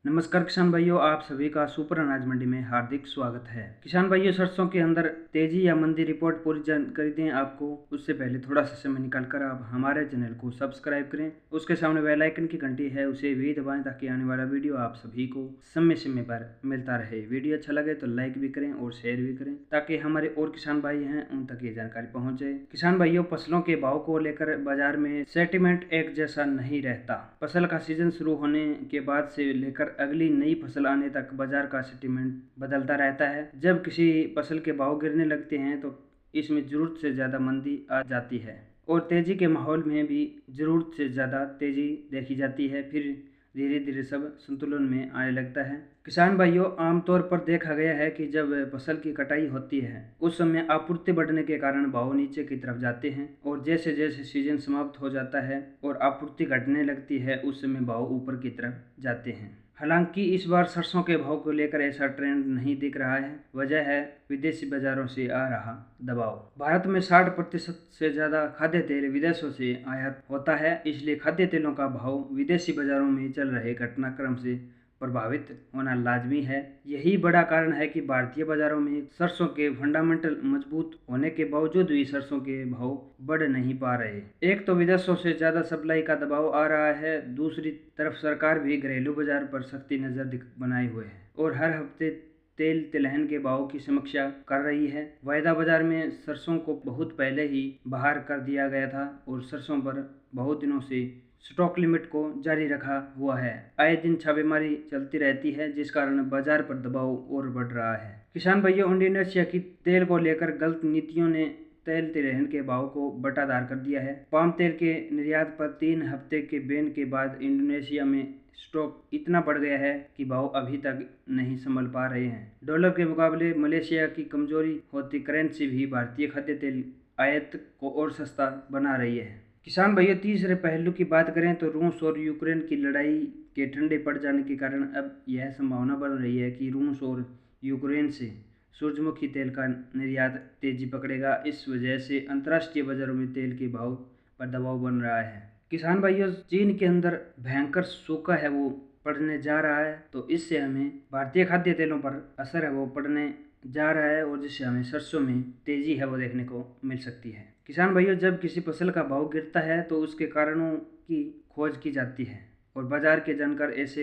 नमस्कार किसान भाइयों, आप सभी का सुपर अनाज मंडी में हार्दिक स्वागत है। किसान भाइयों, सरसों के अंदर तेजी या मंदी रिपोर्ट पूरी जानकारी दें आपको, उससे पहले थोड़ा सा समय निकालकर आप हमारे चैनल को सब्सक्राइब करें। उसके सामने बेल आइकन की घंटी है, उसे भी दबाएं ताकि आने वाला वीडियो आप सभी को समय समय पर मिलता रहे। वीडियो अच्छा लगे तो लाइक भी करें और शेयर भी करें ताकि हमारे और किसान भाई हैं उन तक ये जानकारी पहुँच जाए। किसान भाइयों, फसलों के भाव को लेकर बाजार में सेंटिमेंट एक जैसा नहीं रहता। फसल का सीजन शुरू होने के बाद से लेकर अगली नई फसल आने तक बाजार का सेंटीमेंट बदलता रहता है। जब किसी फसल के भाव गिरने लगते हैं तो इसमें जरूरत से ज़्यादा मंदी आ जाती है और तेजी के माहौल में भी जरूरत से ज़्यादा तेजी देखी जाती है। फिर धीरे धीरे सब संतुलन में आने लगता है। किसान भाइयों, आमतौर पर देखा गया है कि जब फसल की कटाई होती है उस समय आपूर्ति बढ़ने के कारण भाव नीचे की तरफ जाते हैं और जैसे जैसे सीजन समाप्त हो जाता है और आपूर्ति घटने लगती है उस समय भाव ऊपर की तरफ जाते हैं। हालांकि इस बार सरसों के भाव को लेकर ऐसा ट्रेंड नहीं दिख रहा है। वजह है विदेशी बाजारों से आ रहा दबाव। भारत में 60% से ज़्यादा खाद्य तेल विदेशों से आयात होता है, इसलिए खाद्य तेलों का भाव विदेशी बाजारों में चल रहे घटनाक्रम से प्रभावित होना लाजमी है। यही बड़ा कारण है कि भारतीय बाजारों में सरसों के फंडामेंटल मजबूत होने के बावजूद भी सरसों के भाव बढ़ नहीं पा रहे। एक तो विदेशों से ज़्यादा सप्लाई का दबाव आ रहा है, दूसरी तरफ सरकार भी घरेलू बाजार पर सख्ती नज़र बनाए हुए है और हर हफ्ते तेल तिलहन के भाव की समीक्षा कर रही है। वायदा बाजार में सरसों को बहुत पहले ही बाहर कर दिया गया था और सरसों पर बहुत दिनों से स्टॉक लिमिट को जारी रखा हुआ है। आए दिन छापेमारी चलती रहती है जिस कारण बाजार पर दबाव और बढ़ रहा है। किसान भाइयों, इंडोनेशिया की तेल को लेकर गलत नीतियों ने तेल तिलहन के भाव को बटादार कर दिया है। पाम तेल के निर्यात पर 3 हफ्ते के बैन के बाद इंडोनेशिया में स्टॉक इतना बढ़ गया है कि भाव अभी तक नहीं संभल पा रहे हैं। डॉलर के मुकाबले मलेशिया की कमजोरी होती करेंसी भी भारतीय खाद्य तेल आयात को और सस्ता बना रही है। किसान भाइयों, तीसरे पहलू की बात करें तो रूस और यूक्रेन की लड़ाई के ठंडे पड़ जाने के कारण अब यह संभावना बढ़ रही है कि रूस और यूक्रेन से सूरजमुखी तेल का निर्यात तेजी पकड़ेगा। इस वजह से अंतर्राष्ट्रीय बाजारों में तेल के भाव पर दबाव बन रहा है। किसान भाइयों, चीन के अंदर भयंकर सूखा है वो पड़ने जा रहा है, तो इससे हमें भारतीय खाद्य तेलों पर असर है वो पड़ने जा रहा है और जिससे हमें सरसों में तेजी है वो देखने को मिल सकती है। किसान भाइयों, जब किसी फसल का भाव गिरता है तो उसके कारणों की खोज की जाती है और बाजार के जानकार ऐसे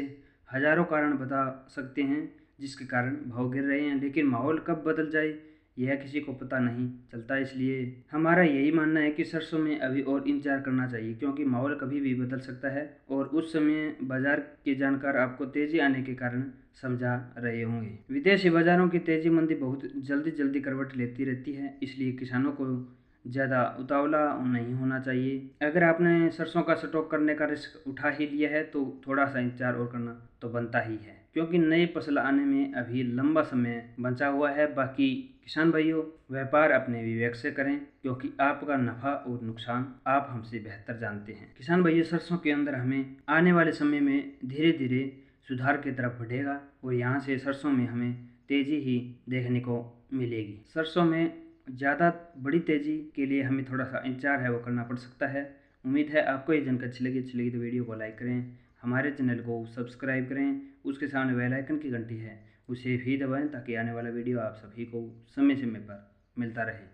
हजारों कारण बता सकते हैं जिसके कारण भाव गिर रहे हैं, लेकिन माहौल कब बदल जाए यह किसी को पता नहीं चलता। इसलिए हमारा यही मानना है कि सरसों में अभी और इंतजार करना चाहिए क्योंकि माहौल कभी भी बदल सकता है और उस समय बाजार के जानकार आपको तेजी आने के कारण समझा रहे होंगे। विदेशी बाजारों की तेजी मंदी बहुत जल्दी जल्दी करवट लेती रहती है, इसलिए किसानों को ज़्यादा उतावला नहीं होना चाहिए। अगर आपने सरसों का स्टॉक करने का रिस्क उठा ही लिया है तो थोड़ा सा इंतजार और करना तो बनता ही है क्योंकि नई फसल आने में अभी लंबा समय बचा हुआ है। बाकी किसान भाइयों, व्यापार अपने विवेक से करें क्योंकि आपका नफ़ा और नुकसान आप हमसे बेहतर जानते हैं। किसान भाइयों, सरसों के अंदर हमें आने वाले समय में धीरे धीरे सुधार की तरफ बढ़ेगा और यहाँ से सरसों में हमें तेज़ी ही देखने को मिलेगी। सरसों में ज़्यादा बड़ी तेज़ी के लिए हमें थोड़ा सा इंतजार है वो करना पड़ सकता है। उम्मीद है आपको ये जानकारी अच्छी लगी तो वीडियो को लाइक करें, हमारे चैनल को सब्सक्राइब करें, उसके सामने बेल आइकन की घंटी है उसे भी दबाएं ताकि आने वाला वीडियो आप सभी को समय समय पर मिलता रहे।